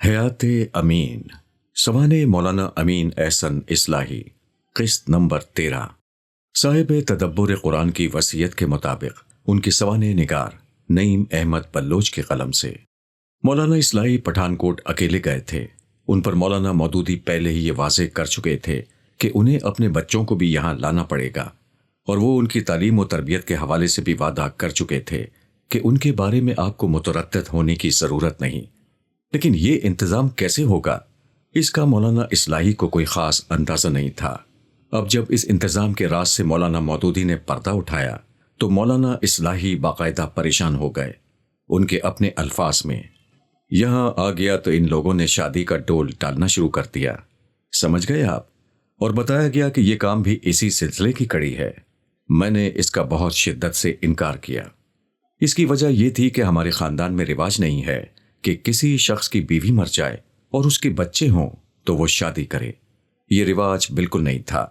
حیات امین سوانح مولانا امین احسن اصلاحی قسط نمبر 13 صاحب تدبر قرآن کی وصیت کے مطابق ان کی سوانح نگار نعیم احمد بلوچ کے قلم سے۔ مولانا اصلاحی پٹھان کوٹ اکیلے گئے تھے۔ ان پر مولانا مودودی پہلے ہی یہ واضح کر چکے تھے کہ انہیں اپنے بچوں کو بھی یہاں لانا پڑے گا، اور وہ ان کی تعلیم و تربیت کے حوالے سے بھی وعدہ کر چکے تھے کہ ان کے بارے میں آپ کو متردد ہونے کی ضرورت نہیں۔ لیکن یہ انتظام کیسے ہوگا، اس کا مولانا اصلاحی کو کوئی خاص اندازہ نہیں تھا۔ اب جب اس انتظام کے راز سے مولانا مودودی نے پردہ اٹھایا تو مولانا اصلاحی باقاعدہ پریشان ہو گئے۔ ان کے اپنے الفاظ میں، یہاں آ گیا تو ان لوگوں نے شادی کا ڈول ڈالنا شروع کر دیا، سمجھ گئے آپ؟ اور بتایا گیا کہ یہ کام بھی اسی سلسلے کی کڑی ہے۔ میں نے اس کا بہت شدت سے انکار کیا۔ اس کی وجہ یہ تھی کہ ہمارے خاندان میں رواج نہیں ہے کہ کسی شخص کی بیوی مر جائے اور اس کے بچے ہوں تو وہ شادی کرے۔ یہ رواج بالکل نہیں تھا۔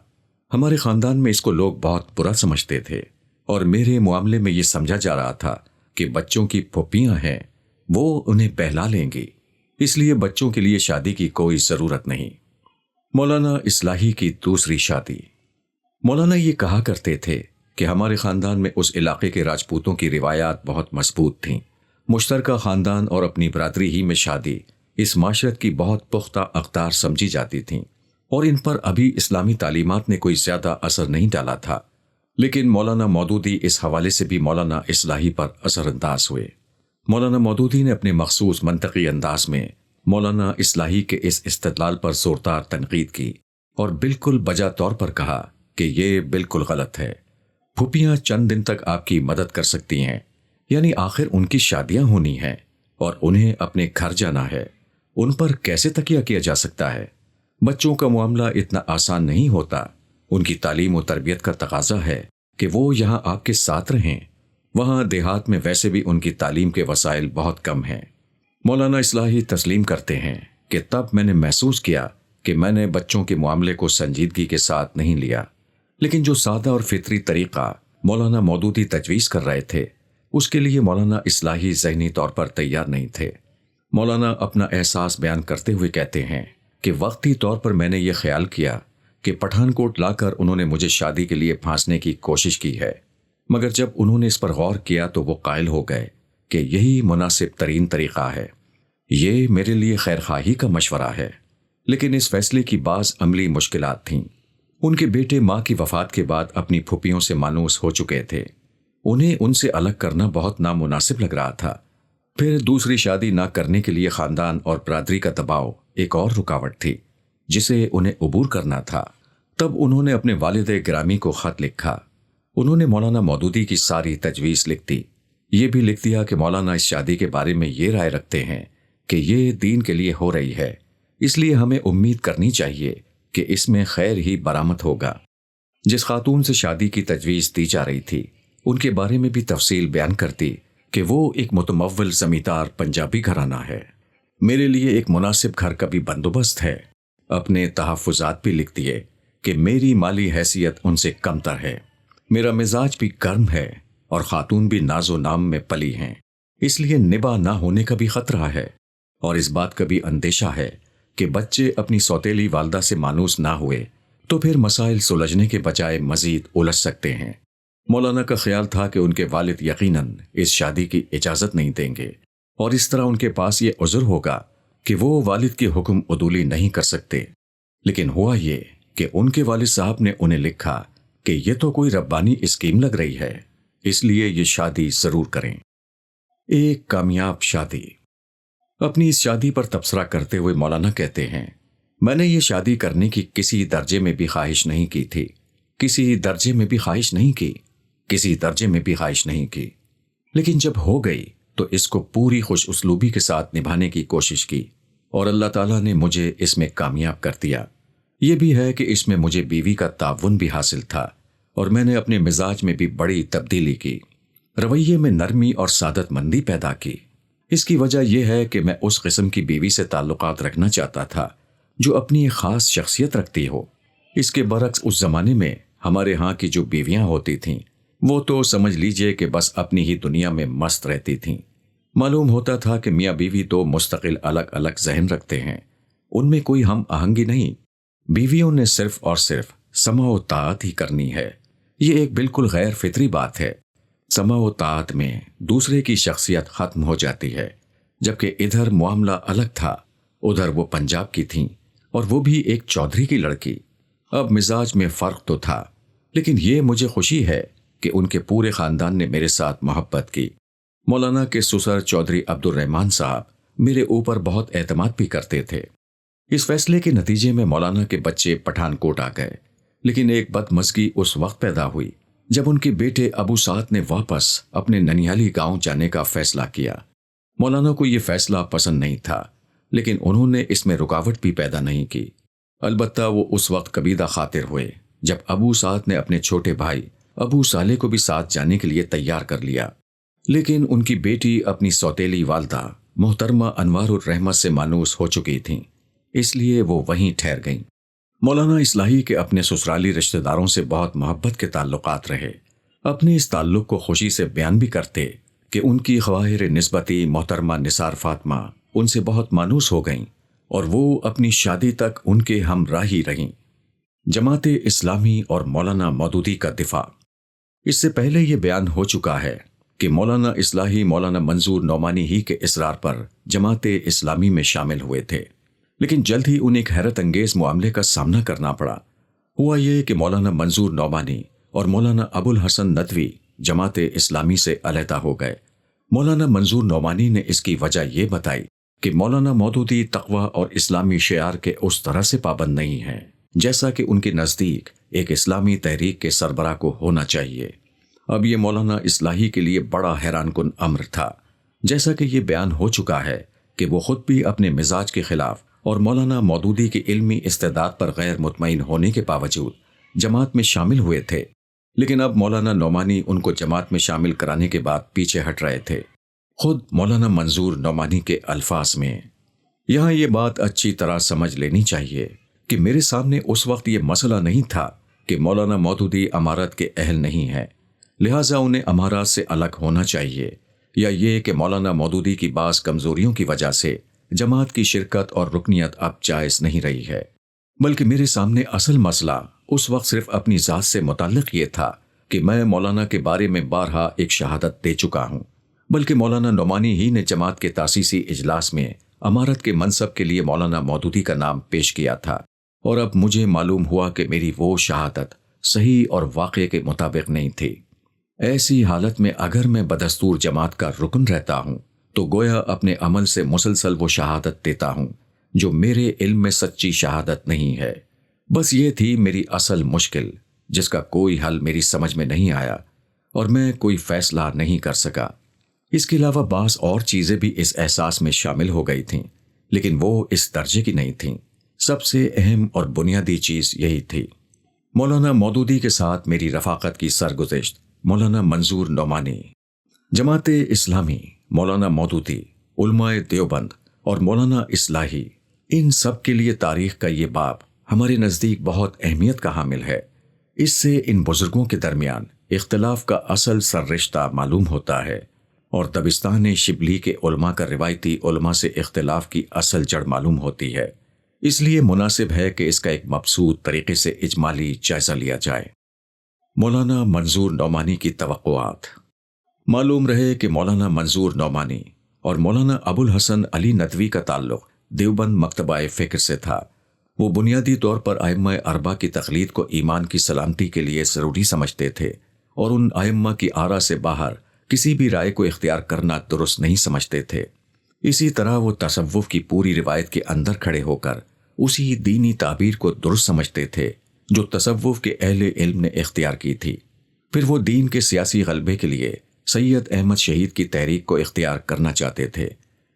ہمارے خاندان میں اس کو لوگ بہت برا سمجھتے تھے، اور میرے معاملے میں یہ سمجھا جا رہا تھا کہ بچوں کی پھوپھیاں ہیں، وہ انہیں بہلا لیں گی، اس لیے بچوں کے لیے شادی کی کوئی ضرورت نہیں۔ مولانا اصلاحی کی دوسری شادی۔ مولانا یہ کہا کرتے تھے کہ ہمارے خاندان میں اس علاقے کے راجپوتوں کی روایات بہت مضبوط تھیں۔ مشترکہ خاندان اور اپنی برادری ہی میں شادی اس معاشرت کی بہت پختہ اقدار سمجھی جاتی تھیں، اور ان پر ابھی اسلامی تعلیمات نے کوئی زیادہ اثر نہیں ڈالا تھا۔ لیکن مولانا مودودی اس حوالے سے بھی مولانا اصلاحی پر اثر انداز ہوئے۔ مولانا مودودی نے اپنے مخصوص منطقی انداز میں مولانا اصلاحی کے اس استدلال پر زوردار تنقید کی، اور بالکل بجا طور پر کہا کہ یہ بالکل غلط ہے۔ پھوپھیاں چند دن تک آپ کی مدد کر سکتی ہیں، یعنی آخر ان کی شادیاں ہونی ہیں اور انہیں اپنے گھر جانا ہے، ان پر کیسے تکیہ کیا جا سکتا ہے؟ بچوں کا معاملہ اتنا آسان نہیں ہوتا۔ ان کی تعلیم و تربیت کا تقاضا ہے کہ وہ یہاں آپ کے ساتھ رہیں۔ وہاں دیہات میں ویسے بھی ان کی تعلیم کے وسائل بہت کم ہیں۔ مولانا اصلاحی تسلیم کرتے ہیں کہ تب میں نے محسوس کیا کہ میں نے بچوں کے معاملے کو سنجیدگی کے ساتھ نہیں لیا، لیکن جو سادہ اور فطری طریقہ مولانا مودودی تجویز کر رہے تھے، اس کے لیے مولانا اصلاحی ذہنی طور پر تیار نہیں تھے۔ مولانا اپنا احساس بیان کرتے ہوئے کہتے ہیں کہ وقتی طور پر میں نے یہ خیال کیا کہ پٹھان کوٹ لا کر انہوں نے مجھے شادی کے لیے پھانسنے کی کوشش کی ہے، مگر جب انہوں نے اس پر غور کیا تو وہ قائل ہو گئے کہ یہی مناسب ترین طریقہ ہے۔ یہ میرے لیے خیرخواہی کا مشورہ ہے، لیکن اس فیصلے کی بعض عملی مشکلات تھیں۔ ان کے بیٹے ماں کی وفات کے بعد اپنی پھوپھیوں سے مانوس ہو چکے تھے۔ انہیں ان سے الگ کرنا بہت نامناسب لگ رہا تھا۔ پھر دوسری شادی نہ کرنے کے لیے خاندان اور برادری کا دباؤ ایک اور رکاوٹ تھی جسے انہیں عبور کرنا تھا۔ تب انہوں نے اپنے والد گرامی کو خط لکھا۔ انہوں نے مولانا مودودی کی ساری تجویز لکھ دی۔ یہ بھی لکھ دیا کہ مولانا اس شادی کے بارے میں یہ رائے رکھتے ہیں کہ یہ دین کے لیے ہو رہی ہے، اس لیے ہمیں امید کرنی چاہیے کہ اس میں خیر ہی برآمد ہوگا۔ جس خاتون سے شادی کی تجویز دی جا رہی تھی، ان کے بارے میں بھی تفصیل بیان کرتی کہ وہ ایک متمول زمیندار پنجابی گھرانہ ہے۔ میرے لیے ایک مناسب گھر کا بھی بندوبست ہے۔ اپنے تحفظات بھی لکھ دیے کہ میری مالی حیثیت ان سے کم تر ہے، میرا مزاج بھی گرم ہے، اور خاتون بھی ناز و نام میں پلی ہیں، اس لیے نباہ نہ ہونے کا بھی خطرہ ہے، اور اس بات کا بھی اندیشہ ہے کہ بچے اپنی سوتیلی والدہ سے مانوس نہ ہوئے تو پھر مسائل سلجھنے کے بجائے مزید الجھ سکتے ہیں۔ مولانا کا خیال تھا کہ ان کے والد یقیناً اس شادی کی اجازت نہیں دیں گے، اور اس طرح ان کے پاس یہ عذر ہوگا کہ وہ والد کے حکم عدولی نہیں کر سکتے۔ لیکن ہوا یہ کہ ان کے والد صاحب نے انہیں لکھا کہ یہ تو کوئی ربانی اسکیم لگ رہی ہے، اس لیے یہ شادی ضرور کریں۔ ایک کامیاب شادی۔ اپنی اس شادی پر تبصرہ کرتے ہوئے مولانا کہتے ہیں، میں نے یہ شادی کرنے کی کسی درجے میں بھی خواہش نہیں کی تھی، کسی درجے میں بھی خواہش نہیں کی، کسی درجے میں بھی خواہش نہیں کی، لیکن جب ہو گئی تو اس کو پوری خوش اسلوبی کے ساتھ نبھانے کی کوشش کی، اور اللہ تعالیٰ نے مجھے اس میں کامیاب کر دیا۔ یہ بھی ہے کہ اس میں مجھے بیوی کا تعاون بھی حاصل تھا، اور میں نے اپنے مزاج میں بھی بڑی تبدیلی کی، رویے میں نرمی اور سعادت مندی پیدا کی۔ اس کی وجہ یہ ہے کہ میں اس قسم کی بیوی سے تعلقات رکھنا چاہتا تھا جو اپنی خاص شخصیت رکھتی ہو۔ اس کے برعکس اس زمانے میں ہمارے ہاں کی جو بیویاں ہوتی تھیں وہ تو سمجھ لیجئے کہ بس اپنی ہی دنیا میں مست رہتی تھیں۔ معلوم ہوتا تھا کہ میاں بیوی تو مستقل الگ الگ ذہن رکھتے ہیں، ان میں کوئی ہم آہنگی نہیں، بیویوں نے صرف اور صرف سمع و طاعت ہی کرنی ہے۔ یہ ایک بالکل غیر فطری بات ہے۔ سمع و طاعت میں دوسرے کی شخصیت ختم ہو جاتی ہے، جبکہ ادھر معاملہ الگ تھا۔ ادھر وہ پنجاب کی تھیں اور وہ بھی ایک چودھری کی لڑکی۔ اب مزاج میں فرق تو تھا، لیکن یہ مجھے خوشی ہے کہ ان کے پورے خاندان نے میرے ساتھ محبت کی۔ مولانا کے سسر چودھری عبد الرحمان صاحب میرے اوپر بہت اعتماد بھی کرتے تھے۔ اس فیصلے کے نتیجے میں مولانا کے بچے پٹھان کوٹ آ گئے، لیکن ایک بدمزگی اس وقت پیدا ہوئی جب ان کے بیٹے ابو سعد نے واپس اپنے ننیالی گاؤں جانے کا فیصلہ کیا۔ مولانا کو یہ فیصلہ پسند نہیں تھا، لیکن انہوں نے اس میں رکاوٹ بھی پیدا نہیں کی۔ البتہ وہ اس وقت کبیدہ خاطر ہوئے جب ابو سعد نے اپنے چھوٹے بھائی ابو صالح کو بھی ساتھ جانے کے لیے تیار کر لیا، لیکن ان کی بیٹی اپنی سوتیلی والدہ محترمہ انوار الرحمت سے مانوس ہو چکی تھیں، اس لیے وہ وہیں ٹھہر گئیں۔ مولانا اصلاحی کے اپنے سسرالی رشتہ داروں سے بہت محبت کے تعلقات رہے۔ اپنے اس تعلق کو خوشی سے بیان بھی کرتے کہ ان کی خواہر نسبتی محترمہ نثار فاطمہ ان سے بہت مانوس ہو گئیں اور وہ اپنی شادی تک ان کے ہمراہی رہیں۔ جماعت اسلامی اور مولانا مودودی کا دفاع۔ اس سے پہلے یہ بیان ہو چکا ہے کہ مولانا اصلاحی مولانا منظور نعمانی ہی کے اصرار پر جماعت اسلامی میں شامل ہوئے تھے، لیکن جلد ہی انہیں ایک حیرت انگیز معاملے کا سامنا کرنا پڑا۔ ہوا یہ کہ مولانا منظور نعمانی اور مولانا ابو الحسن ندوی جماعت اسلامی سے علیحدہ ہو گئے۔ مولانا منظور نعمانی نے اس کی وجہ یہ بتائی کہ مولانا مودودی تقویٰ اور اسلامی شعار کے اس طرح سے پابند نہیں ہیں جیسا کہ ان کے نزدیک ایک اسلامی تحریک کے سربراہ کو ہونا چاہیے۔ اب یہ مولانا اصلاحی کے لیے بڑا حیران کن امر تھا، جیسا کہ یہ بیان ہو چکا ہے کہ وہ خود بھی اپنے مزاج کے خلاف اور مولانا مودودی کی علمی استعداد پر غیر مطمئن ہونے کے باوجود جماعت میں شامل ہوئے تھے، لیکن اب مولانا نعمانی ان کو جماعت میں شامل کرانے کے بعد پیچھے ہٹ رہے تھے۔ خود مولانا منظور نعمانی کے الفاظ میں، یہاں یہ بات اچھی طرح سمجھ لینی چاہیے کہ میرے سامنے اس وقت یہ مسئلہ نہیں تھا کہ مولانا مودودی امارت کے اہل نہیں ہیں، لہٰذا انہیں امارات سے الگ ہونا چاہیے، یا یہ کہ مولانا مودودی کی بعض کمزوریوں کی وجہ سے جماعت کی شرکت اور رکنیت اب جائز نہیں رہی ہے، بلکہ میرے سامنے اصل مسئلہ اس وقت صرف اپنی ذات سے متعلق یہ تھا کہ میں مولانا کے بارے میں بارہا ایک شہادت دے چکا ہوں، بلکہ مولانا نعمانی ہی نے جماعت کے تاسیسی اجلاس میں امارت کے منصب کے لیے مولانا مودودی کا نام پیش کیا تھا، اور اب مجھے معلوم ہوا کہ میری وہ شہادت صحیح اور واقعے کے مطابق نہیں تھی۔ ایسی حالت میں اگر میں بدستور جماعت کا رکن رہتا ہوں تو گویا اپنے عمل سے مسلسل وہ شہادت دیتا ہوں جو میرے علم میں سچی شہادت نہیں ہے۔ بس یہ تھی میری اصل مشکل، جس کا کوئی حل میری سمجھ میں نہیں آیا اور میں کوئی فیصلہ نہیں کر سکا۔ اس کے علاوہ بعض اور چیزیں بھی اس احساس میں شامل ہو گئی تھیں، لیکن وہ اس درجے کی نہیں تھیں۔ سب سے اہم اور بنیادی چیز یہی تھی، مولانا مودودی کے ساتھ میری رفاقت کی سرگزشت۔ مولانا منظور نعمانی، جماعت اسلامی، مولانا مودودی، علماء دیوبند اور مولانا اصلاحی، ان سب کے لیے تاریخ کا یہ باب ہمارے نزدیک بہت اہمیت کا حامل ہے۔ اس سے ان بزرگوں کے درمیان اختلاف کا اصل سر رشتہ معلوم ہوتا ہے، اور دبستان شبلی کے علماء کا روایتی علماء سے اختلاف کی اصل جڑ معلوم ہوتی ہے۔ اس لیے مناسب ہے کہ اس کا ایک مبسوط طریقے سے اجمالی جائزہ لیا جائے۔ مولانا منظور نعمانی کی توقعات۔ معلوم رہے کہ مولانا منظور نعمانی اور مولانا ابو الحسن علی ندوی کا تعلق دیوبند مکتبہ فکر سے تھا۔ وہ بنیادی طور پر ائمہ اربعہ کی تقلید کو ایمان کی سلامتی کے لیے ضروری سمجھتے تھے، اور ان ائمہ کی آرا سے باہر کسی بھی رائے کو اختیار کرنا درست نہیں سمجھتے تھے۔ اسی طرح وہ تصوف کی پوری روایت کے اندر کھڑے ہو کر اسی دینی تعبیر کو درست سمجھتے تھے جو تصوف کے اہل علم نے اختیار کی تھی۔ پھر وہ دین کے سیاسی غلبے کے لیے سید احمد شہید کی تحریک کو اختیار کرنا چاہتے تھے،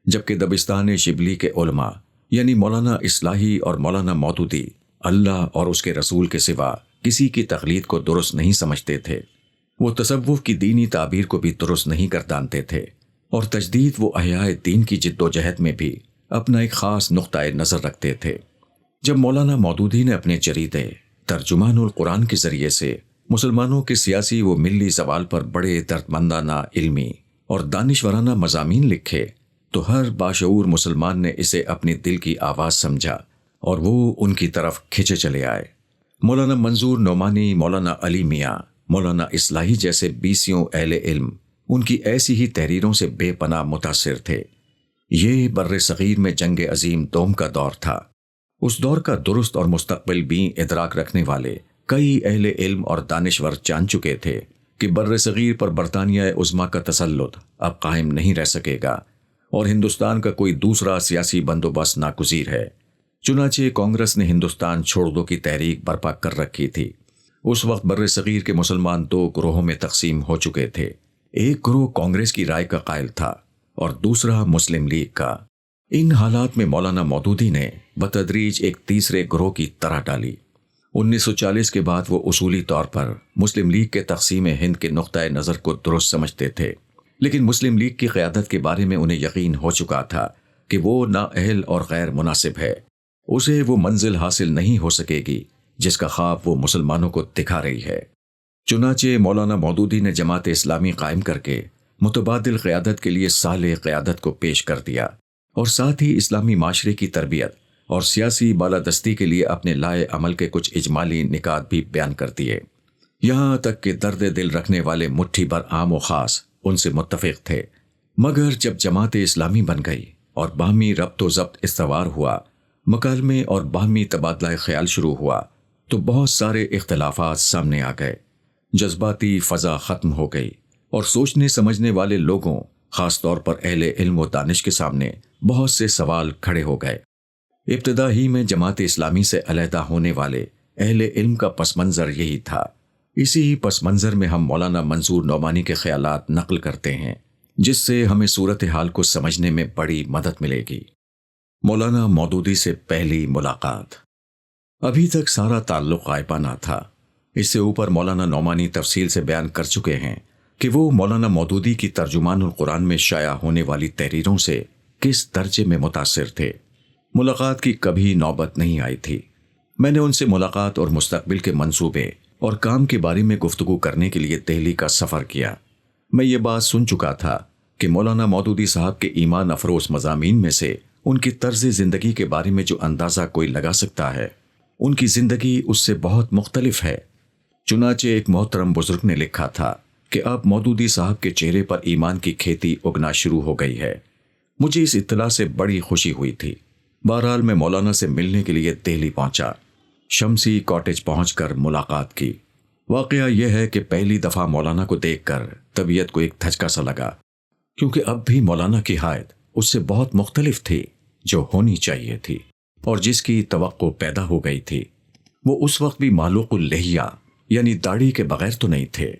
جبکہ دبستان شبلی کے علماء یعنی مولانا اصلاحی اور مولانا مودودی اللہ اور اس کے رسول کے سوا کسی کی تقلید کو درست نہیں سمجھتے تھے۔ وہ تصوف کی دینی تعبیر کو بھی درست نہیں گردانتے تھے، اور تجدید و احیاء دین کی جد و جہد میں بھی اپنا ایک خاص نقطۂ نظر رکھتے تھے۔ جب مولانا مودودی نے اپنے جریدے ترجمان القرآن کے ذریعے سے مسلمانوں کے سیاسی و ملی زوال پر بڑے دردمندانہ علمی اور دانشورانہ مضامین لکھے تو ہر باشعور مسلمان نے اسے اپنی دل کی آواز سمجھا اور وہ ان کی طرف کھنچے چلے آئے۔ مولانا منظور نعمانی، مولانا علی میاں، مولانا اصلاحی جیسے بیسیوں اہل علم ان کی ایسی ہی تحریروں سے بے پناہ متاثر تھے۔ یہ بر صغیر میں جنگ عظیم دوم کا دور تھا۔ اس دور کا درست اور مستقبل بھی ادراک رکھنے والے کئی اہل علم اور دانشور جان چکے تھے کہ بر صغیر پر برطانیہ عظمیٰ کا تسلط اب قائم نہیں رہ سکے گا اور ہندوستان کا کوئی دوسرا سیاسی بندوبست ناگزیر ہے۔ چنانچہ کانگریس نے ہندوستان چھوڑ دو کی تحریک برپا کر رکھی تھی۔ اس وقت بر صغیر کے مسلمان دو گروہوں میں تقسیم ہو چکے تھے۔ ایک گروہ کانگریس کی رائے کا قائل تھا اور دوسرا مسلم لیگ کا۔ ان حالات میں مولانا مودودی نے بتدریج ایک تیسرے گروہ کی طرح ڈالی۔ 1940 کے بعد وہ اصولی طور پر مسلم لیگ کے تقسیم ہند کے نقطۂ نظر کو درست سمجھتے تھے، لیکن مسلم لیگ کی قیادت کے بارے میں انہیں یقین ہو چکا تھا کہ وہ نااہل اور غیر مناسب ہے۔ اسے وہ منزل حاصل نہیں ہو سکے گی جس کا خواب وہ مسلمانوں کو دکھا رہی ہے۔ چنانچہ مولانا مودودی نے جماعت اسلامی قائم کر کے متبادل قیادت کے لیے صالح قیادت کو پیش کر دیا اور ساتھ ہی اسلامی معاشرے کی تربیت اور سیاسی بالادستی کے لیے اپنے لائے عمل کے کچھ اجمالی نکات بھی بیان کر دیے، یہاں تک کہ درد دل رکھنے والے مٹھی بھر عام و خاص ان سے متفق تھے۔ مگر جب جماعت اسلامی بن گئی اور باہمی ربط و ضبط استوار ہوا، مکالمے اور باہمی تبادلہ خیال شروع ہوا تو بہت سارے اختلافات سامنے آ گئے، جذباتی فضا ختم ہو گئی اور سوچنے سمجھنے والے لوگوں، خاص طور پر اہل علم و دانش کے سامنے بہت سے سوال کھڑے ہو گئے۔ ابتدا ہی میں جماعت اسلامی سے علیحدہ ہونے والے اہل علم کا پس منظر یہی تھا۔ اسی پس منظر میں ہم مولانا منظور نعمانی کے خیالات نقل کرتے ہیں، جس سے ہمیں صورتحال کو سمجھنے میں بڑی مدد ملے گی۔ مولانا مودودی سے پہلی ملاقات۔ ابھی تک سارا تعلق غائبانہ تھا۔ اس سے اوپر مولانا نعمانی تفصیل سے بیان کر چکے ہیں کہ وہ مولانا مودودی کی ترجمان القرآن میں شائع ہونے والی تحریروں سے کس درجے میں متاثر تھے۔ ملاقات کی کبھی نوبت نہیں آئی تھی۔ میں نے ان سے ملاقات اور مستقبل کے منصوبے اور کام کے بارے میں گفتگو کرنے کے لیے دہلی کا سفر کیا۔ میں یہ بات سن چکا تھا کہ مولانا مودودی صاحب کے ایمان افروز مضامین میں سے ان کی طرز زندگی کے بارے میں جو اندازہ کوئی لگا سکتا ہے، ان کی زندگی اس سے بہت مختلف ہے۔ چنانچہ ایک محترم بزرگ نے لکھا تھا کہ اب مودودی صاحب کے چہرے پر ایمان کی کھیتی اگنا شروع ہو گئی ہے۔ مجھے اس اطلاع سے بڑی خوشی ہوئی تھی۔ بہرحال میں مولانا سے ملنے کے لیے دہلی پہنچا۔ شمسی کاٹیج پہنچ کر ملاقات کی۔ واقعہ یہ ہے کہ پہلی دفعہ مولانا کو دیکھ کر طبیعت کو ایک دھچکا سا لگا، کیونکہ اب بھی مولانا کی حالت اس سے بہت مختلف تھی جو ہونی چاہیے تھی اور جس کی توقع پیدا ہو گئی تھی۔ وہ اس وقت بھی معلوق اللحیہ یعنی داڑھی کے بغیر تو نہیں تھے،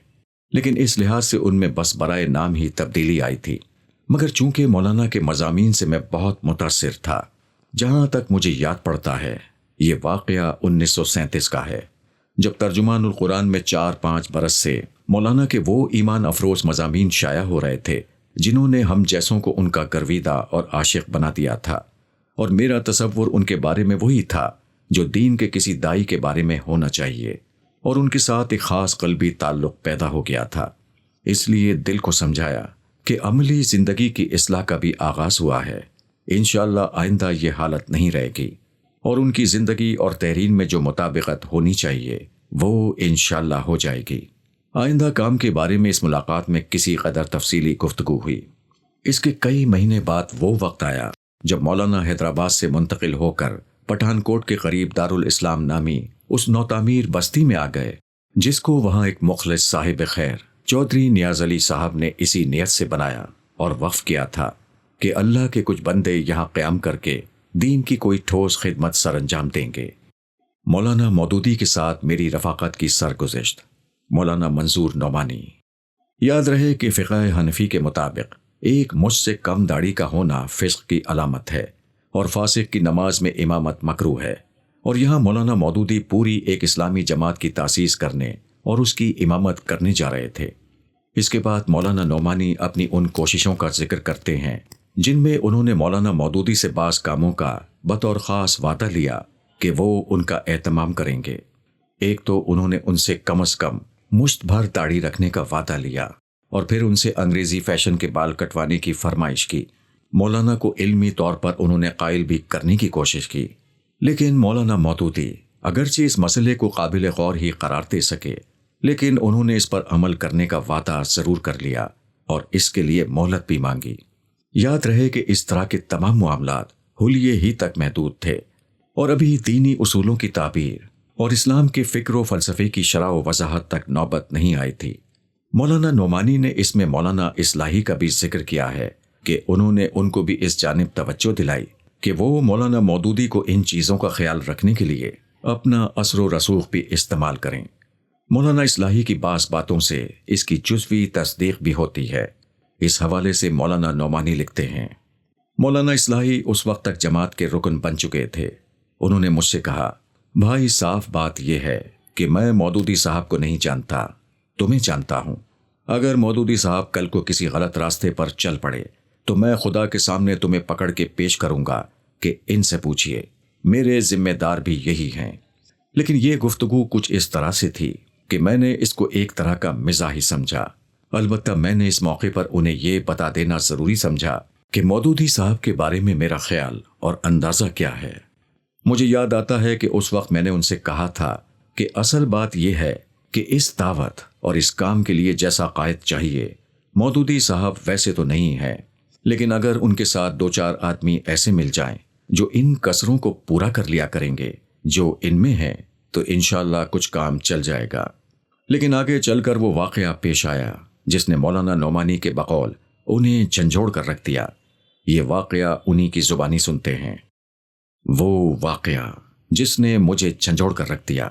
لیکن اس لحاظ سے ان میں بس برائے نام ہی تبدیلی آئی تھی۔ مگر چونکہ مولانا کے مضامین سے میں بہت متاثر تھا، جہاں تک مجھے یاد پڑتا ہے یہ واقعہ 1937 کا ہے، جب ترجمان القرآن میں 4-5 برس سے مولانا کے وہ ایمان افروز مضامین شائع ہو رہے تھے جنہوں نے ہم جیسوں کو ان کا گرویدہ اور عاشق بنا دیا تھا، اور میرا تصور ان کے بارے میں وہی تھا جو دین کے کسی دائی کے بارے میں ہونا چاہیے، اور ان کے ساتھ ایک خاص قلبی تعلق پیدا ہو گیا تھا۔ اس لیے دل کو سمجھایا کہ عملی زندگی کی اصلاح کا بھی آغاز ہوا ہے۔ انشاءاللہ آئندہ یہ حالت نہیں رہے گی، اور ان کی زندگی اور تحریر میں جو مطابقت ہونی چاہیے وہ انشاءاللہ ہو جائے گی۔ آئندہ کام کے بارے میں اس ملاقات میں کسی قدر تفصیلی گفتگو ہوئی۔ اس کے کئی مہینے بعد وہ وقت آیا جب مولانا حیدرآباد سے منتقل ہو کر پٹھان کوٹ کے قریب دارالاسلام نامی اس نوتعمیر بستی میں آ گئے، جس کو وہاں ایک مخلص صاحب خیر چودھری نیاز علی صاحب نے اسی نیت سے بنایا اور وقف کیا تھا کہ اللہ کے کچھ بندے یہاں قیام کر کے دین کی کوئی ٹھوس خدمت سر انجام دیں گے۔ مولانا مودودی کے ساتھ میری رفاقت کی سرگزشت۔ مولانا منظور نعمانی۔ یاد رہے کہ فقہ حنفی کے مطابق ایک مجھ سے کم داڑھی کا ہونا فسق کی علامت ہے اور فاسق کی نماز میں امامت مکروہ ہے، اور یہاں مولانا مودودی پوری ایک اسلامی جماعت کی تاسیس کرنے اور اس کی امامت کرنے جا رہے تھے۔ اس کے بعد مولانا نعمانی اپنی ان کوششوں کا ذکر کرتے ہیں جن میں انہوں نے مولانا مودودی سے بعض کاموں کا بطور خاص وعدہ لیا کہ وہ ان کا اہتمام کریں گے۔ ایک تو انہوں نے ان سے کم از کم مشت بھر داڑھی رکھنے کا وعدہ لیا، اور پھر ان سے انگریزی فیشن کے بال کٹوانے کی فرمائش کی۔ مولانا کو علمی طور پر انہوں نے قائل بھی کرنے کی کوشش کی، لیکن مولانا مودودی اگرچہ اس مسئلے کو قابل غور ہی قرار دے سکے، لیکن انہوں نے اس پر عمل کرنے کا وعدہ ضرور کر لیا اور اس کے لیے مہلت بھی مانگی۔ یاد رہے کہ اس طرح کے تمام معاملات حلیے ہی تک محدود تھے اور ابھی دینی اصولوں کی تعبیر اور اسلام کے فکر و فلسفے کی شرح و وضاحت تک نوبت نہیں آئی تھی۔ مولانا نعمانی نے اس میں مولانا اصلاحی کا بھی ذکر کیا ہے کہ انہوں نے ان کو بھی اس جانب توجہ دلائی کہ وہ مولانا مودودی کو ان چیزوں کا خیال رکھنے کے لیے اپنا اثر و رسوخ بھی استعمال کریں۔ مولانا اصلاحی کی بعض باتوں سے اس کی جزوی تصدیق بھی ہوتی ہے۔ اس حوالے سے مولانا نعمانی لکھتے ہیں، مولانا اصلاحی اس وقت تک جماعت کے رکن بن چکے تھے۔ انہوں نے مجھ سے کہا، بھائی صاف بات یہ ہے کہ میں مودودی صاحب کو نہیں جانتا، تمہیں جانتا ہوں۔ اگر مودودی صاحب کل کو کسی غلط راستے پر چل پڑے تو میں خدا کے سامنے تمہیں پکڑ کے پیش کروں گا کہ ان سے پوچھئے، میرے ذمہ دار بھی یہی ہیں۔ لیکن یہ گفتگو کچھ اس طرح سے تھی کہ میں نے اس کو ایک طرح کا مزاح ہی سمجھا۔ البتہ میں نے اس موقع پر انہیں یہ بتا دینا ضروری سمجھا کہ مودودی صاحب کے بارے میں میرا خیال اور اندازہ کیا ہے۔ مجھے یاد آتا ہے کہ اس وقت میں نے ان سے کہا تھا کہ اصل بات یہ ہے کہ اس دعوت اور اس کام کے لیے جیسا قائد چاہیے مودودی صاحب ویسے تو نہیں ہیں، لیکن اگر ان کے ساتھ دو چار آدمی ایسے مل جائیں جو ان کسروں کو پورا کر لیا کریں گے جو ان میں ہیں تو انشاءاللہ کچھ کام چل جائے گا۔ لیکن آگے چل کر وہ واقعہ پیش آیا جس نے مولانا نعمانی کے بقول انہیں جھنجھوڑ کر رکھ دیا۔ یہ واقعہ انہی کی زبانی سنتے ہیں۔ وہ واقعہ جس نے مجھے جھنجھوڑ کر رکھ دیا۔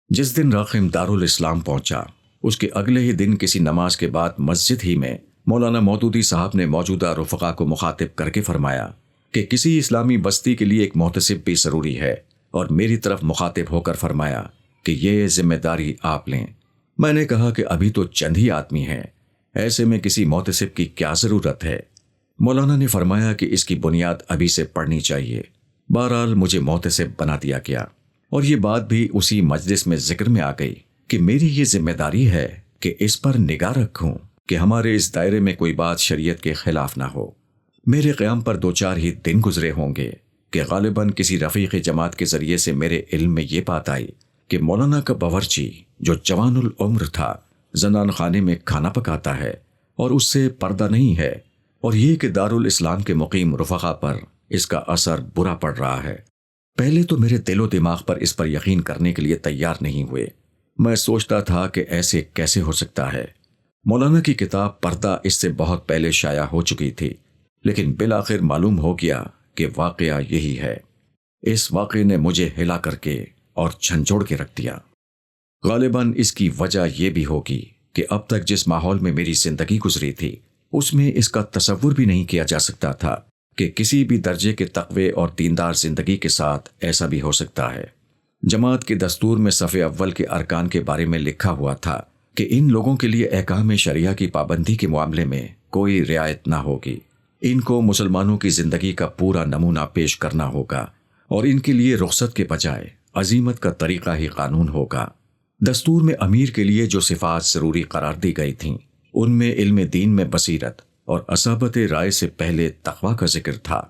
جس دن راقم دارالاسلام پہنچا، اس کے اگلے ہی دن کسی نماز کے بعد مسجد ہی میں مولانا مودودی صاحب نے موجودہ رفقا کو مخاطب کر کے فرمایا کہ کسی اسلامی بستی کے لیے ایک محتسب بھی ضروری ہے، اور میری طرف مخاطب ہو کر فرمایا کہ یہ ذمہ داری آپ لیں۔ میں نے کہا کہ ابھی تو چند ہی آدمی ہیں، ایسے میں کسی محتسب کی کیا ضرورت ہے؟ مولانا نے فرمایا کہ اس کی بنیاد ابھی سے پڑھنی چاہیے۔ بہرحال مجھے محتسب بنا دیا گیا، اور یہ بات بھی اسی مجلس میں ذکر میں آ گئی کہ میری یہ ذمہ داری ہے کہ اس پر نگاہ رکھوں کہ ہمارے اس دائرے میں کوئی بات شریعت کے خلاف نہ ہو۔ میرے قیام پر دو چار ہی دن گزرے ہوں گے کہ غالباً کسی رفیق جماعت کے ذریعے سے میرے علم میں یہ بات آئی کہ مولانا کا باورچی جو جوان العمر تھا زنان خانے میں کھانا پکاتا ہے اور اس سے پردہ نہیں ہے، اور یہ کہ دارالاسلام کے مقیم رفقا پر اس کا اثر برا پڑ رہا ہے۔ پہلے تو میرے دل و دماغ پر اس پر یقین کرنے کے لیے تیار نہیں ہوئے۔ میں سوچتا تھا کہ ایسے کیسے ہو سکتا ہے۔ مولانا کی کتاب پردہ اس سے بہت پہلے شائع ہو چکی تھی، لیکن بالآخر معلوم ہو گیا کہ واقعہ یہی ہے۔ اس واقعے نے مجھے ہلا کر کے اور جھنجھوڑ کے رکھ دیا۔ غالباً اس کی وجہ یہ بھی ہوگی کہ اب تک جس ماحول میں میری زندگی گزری تھی اس میں اس کا تصور بھی نہیں کیا جا سکتا تھا کہ کسی بھی درجے کے تقوی اور دیندار زندگی کے ساتھ ایسا بھی ہو سکتا ہے۔ جماعت کے دستور میں صف اول کے ارکان کے بارے میں لکھا ہوا تھا کہ ان لوگوں کے لیے احکام شریعہ کی پابندی کے معاملے میں کوئی رعایت نہ ہوگی۔ ان کو مسلمانوں کی زندگی کا پورا نمونہ پیش کرنا ہوگا، اور ان کے لیے رخصت کے بجائے عزیمت کا طریقہ ہی قانون ہوگا۔ دستور میں امیر کے لیے جو صفات ضروری قرار دی گئی تھیں ان میں علم دین میں بصیرت اور اصابت رائے سے پہلے تقوی کا ذکر تھا۔